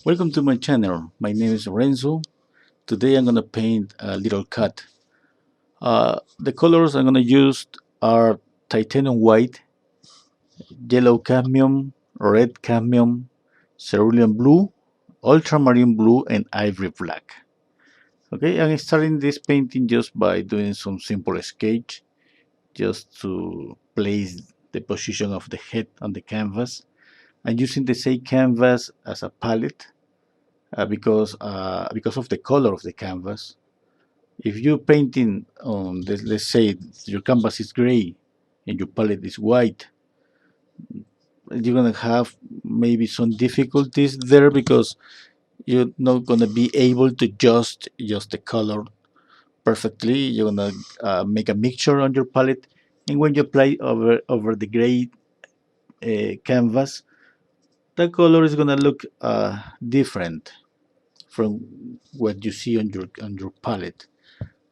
Welcome to my channel. My name is Lorenzo. Today I'm gonna paint a little cat. The colors I'm gonna use are titanium white, yellow cadmium, red cadmium, cerulean blue, ultramarine blue, and ivory black. Okay, I'm starting this painting just by doing some simple sketch, just to place the position of the head on the canvas. I'm using the same canvas as a palette because of the color of the canvas. If you're painting on, let's say your canvas is gray and your palette is white, you're gonna have maybe some difficulties there because you're not gonna be able to just the color perfectly. You're gonna make a mixture on your palette, and when you apply over the gray canvas, the color is gonna look different from what you see on your palette.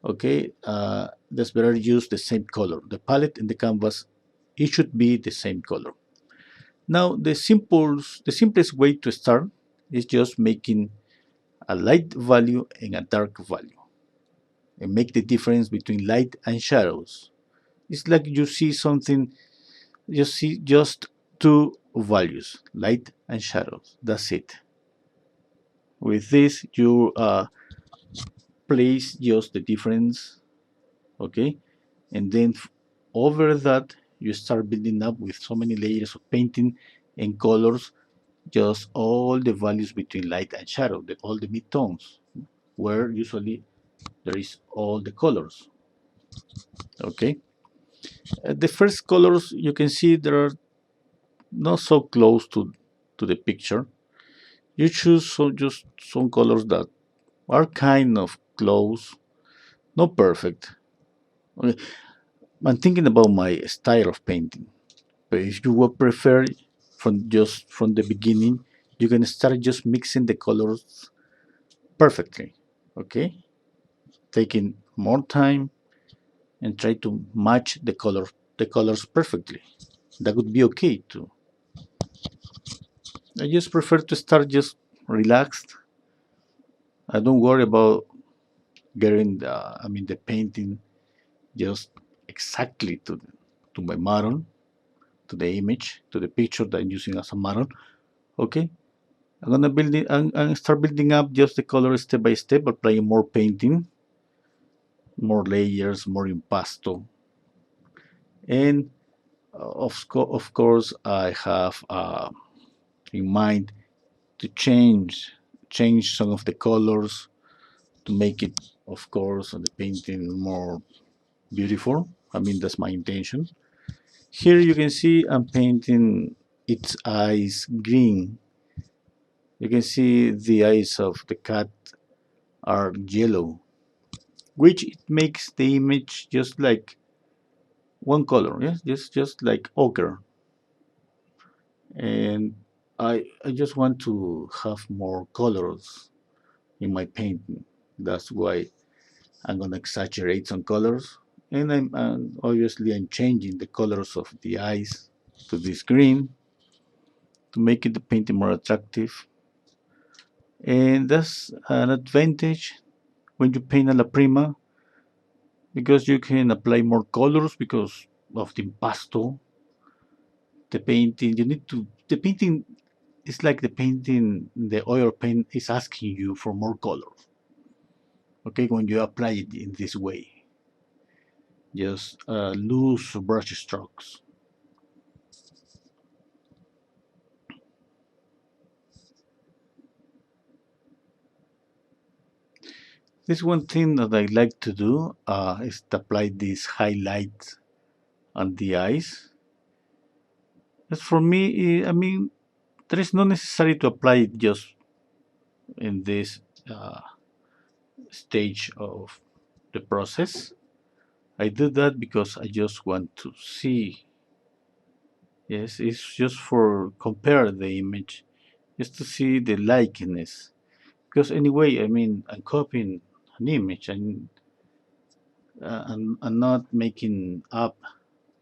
Okay, that's better use the same color. The palette and the canvas, it should be the same color. Now the simplest way to start is just making a light value and a dark value and make the difference between light and shadows. It's like you see something, you see just two values, light and shadows. That's it. With this, you place just the difference, okay, and then over that you start building up with so many layers of painting and colors, just all the values between light and shadow, all the midtones, where usually there is all the colors. Okay, the first colors you can see there are not so close to the picture. You choose just some colors that are kind of close, not perfect. Okay, I'm thinking about my style of painting. But if you would prefer from the beginning, you can start just mixing the colors perfectly. Okay, taking more time and try to match the colors perfectly. That would be okay too. I just prefer to start just relaxed. I don't worry about getting the painting just exactly to my model, to the image, to the picture that I'm using as a model. Okay, I'm start building up just the color step by step, applying more painting, more layers, more impasto, and of course I have in mind to change some of the colors to make it, of course, the painting more beautiful. I mean, that's my intention. Here you can see I'm painting its eyes green. You can see the eyes of the cat are yellow, which it makes the image just like one color, yes, just like ochre. And I just want to have more colors in my painting. That's why I'm gonna exaggerate some colors, and obviously I'm changing the colors of the eyes to this green to make it the painting more attractive. And that's an advantage when you paint alla prima because you can apply more colors because of the impasto. The painting you need to the painting is like the painting, the oil paint is asking you for more colors. Okay, when you apply it in this way, just loose brush strokes. This one thing that I like to do is to apply these highlights on the eyes. As for me, I mean, there is no necessary to apply it just in this uh, stage of the process. I do that because I just want to see. Yes, it's just for compare the image, just to see the likeness. Because anyway, I mean, I'm copying an image, and I'm not making up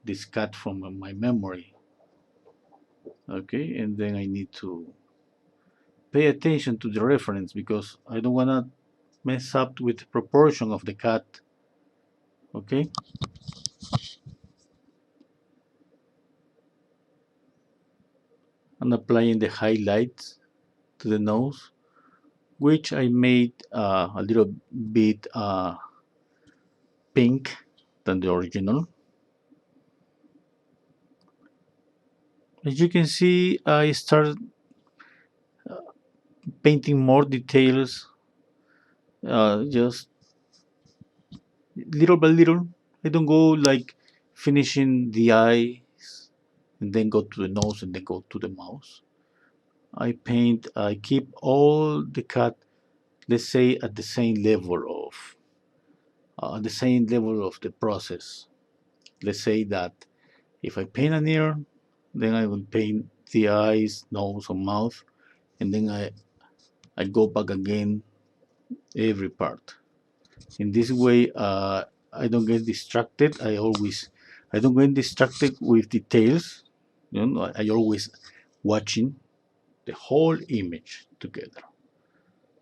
this cut from my memory. Okay, and then I need to pay attention to the reference because I don't want to mess up with the proportion of the cat. Okay, and applying the highlights to the nose, which I made a little bit pink than the original. As you can see, I started painting more details, just little by little. I don't go like finishing the eyes and then go to the nose and then go to the mouth. I keep all the cut, let's say, at the same level of the process. Let's say that if I paint an ear, then I will paint the eyes, nose, or mouth, and then I go back again every part. In this way, I don't get distracted. I don't get distracted with details. You know, I always watching the whole image together.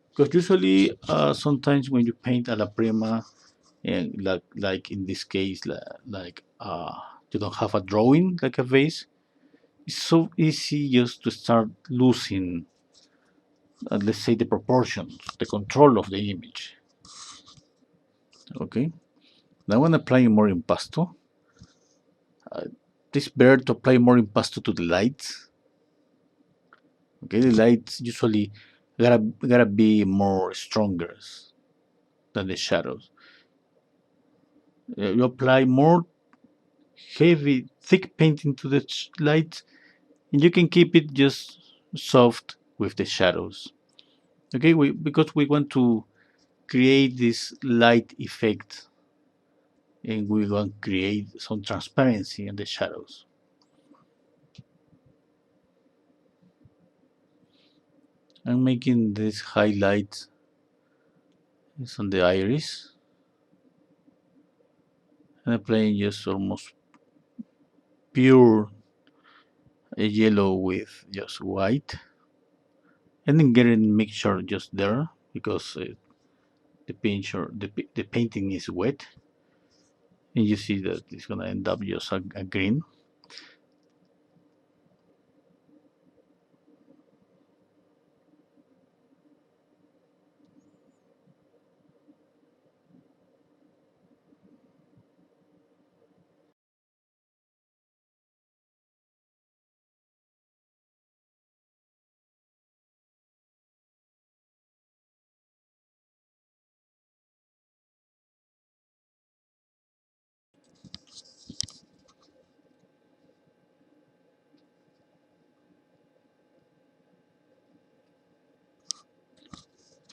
Because usually, sometimes when you paint alla prima, and like in this case, you don't have a drawing like a vase, it's so easy just to start losing, let's say, the proportions, the control of the image. Okay. Now when applying more impasto, uh, it's better to apply more impasto to the lights. Okay, the lights usually gotta be more stronger than the shadows. You apply more heavy, thick painting to the lights, and you can keep it just soft with the shadows. Okay, because we want to create this light effect, and we want to create some transparency in the shadows. I'm making this highlight on the iris, and applying just almost pure yellow with just white, and then getting mixture just there because the painting is wet, and you see that it's gonna end up just a green.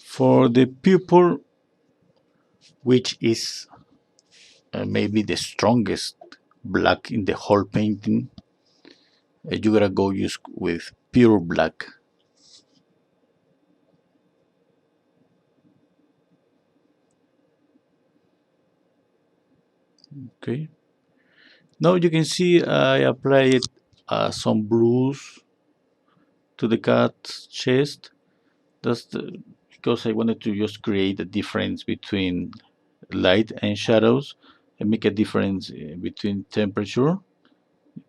For the pupil, which is maybe the strongest black in the whole painting, you gotta go use with pure black. Okay. Now you can see I applied some blues to the cat's chest. Because I wanted to just create a difference between light and shadows and make a difference between temperature.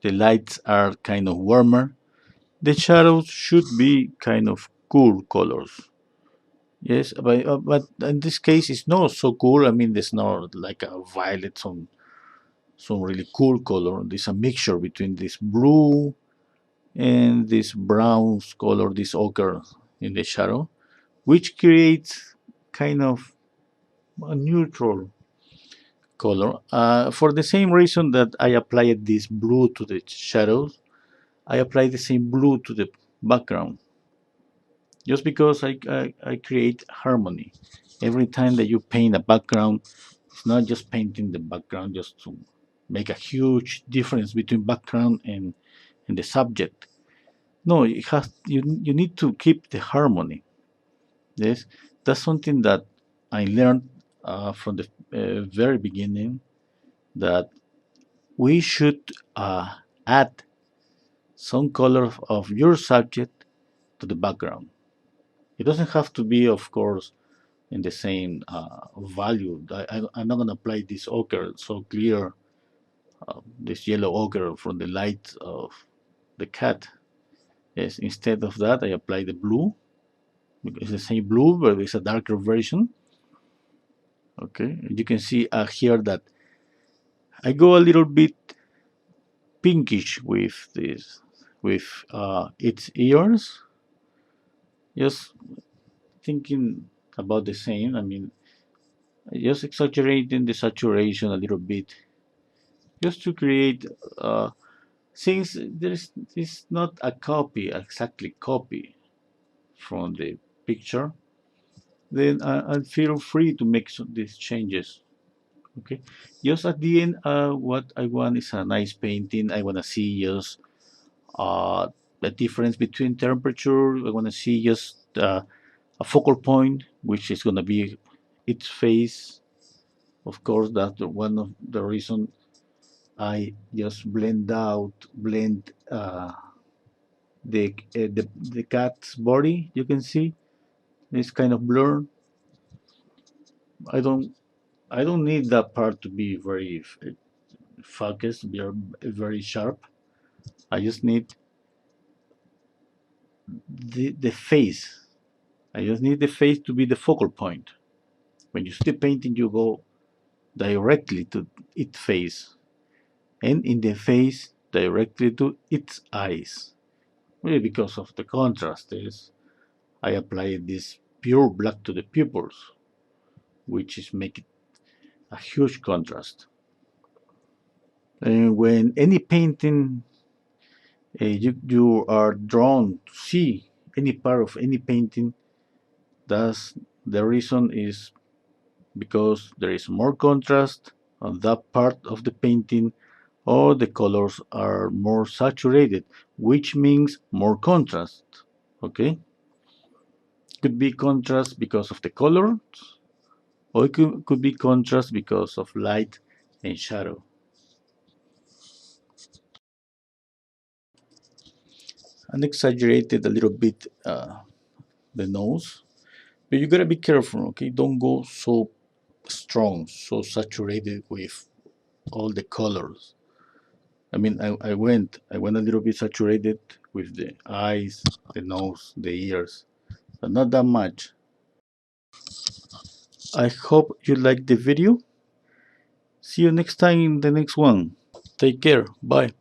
The lights are kind of warmer. The shadows should be kind of cool colors. Yes, but in this case, it's not so cool. I mean, there's not like a violet, some really cool color. There's a mixture between this blue and this brown color, this ochre in the shadow, which creates kind of a neutral color. For the same reason that I applied this blue to the shadows, I apply the same blue to the background. Just because I create harmony. Every time that you paint a background, it's not just painting the background just to make a huge difference between background and the subject. No, you need to keep the harmony. Yes, that's something that I learned from the very beginning, that we should add some color of your subject to the background. It doesn't have to be, of course, in the same value. I'm not going to apply this ochre so clear, this yellow ochre from the light of the cat. Yes, instead of that, I apply the blue. It's the same blue, but it's a darker version. Okay, you can see here that I go a little bit pinkish with this, with its ears. Just thinking about the same. I mean, just exaggerating the saturation a little bit, just to create. Since there's it's not a copy, exactly copy from the picture, then I feel free to make these changes. Okay, just at the end, what I want is a nice painting. I want to see just uh, the difference between temperature. I want to see just a focal point, which is going to be its face. Of course, that's one of the reason I just blend the cat's body. You can see it's kind of blurred. I don't I don't need that part to be very focused, very sharp. I just need the face. I just need the face to be the focal point. When you see the painting, you go directly to its face, and in the face directly to its eyes. Maybe because of the contrast is I apply this pure black to the pupils, which is making a huge contrast. And when any painting you are drawn to see any part of any painting, that's the reason is because there is more contrast on that part of the painting, or the colors are more saturated, which means more contrast. Okay, could be contrast because of the colors, or it could be contrast because of light and shadow. And exaggerated a little bit the nose, but you gotta be careful. Okay, don't go so strong, so saturated with all the colors. I mean, I went a little bit saturated with the eyes, the nose, the ears, but not that much. I hope you liked the video. See you next time in the next one. Take care. Bye.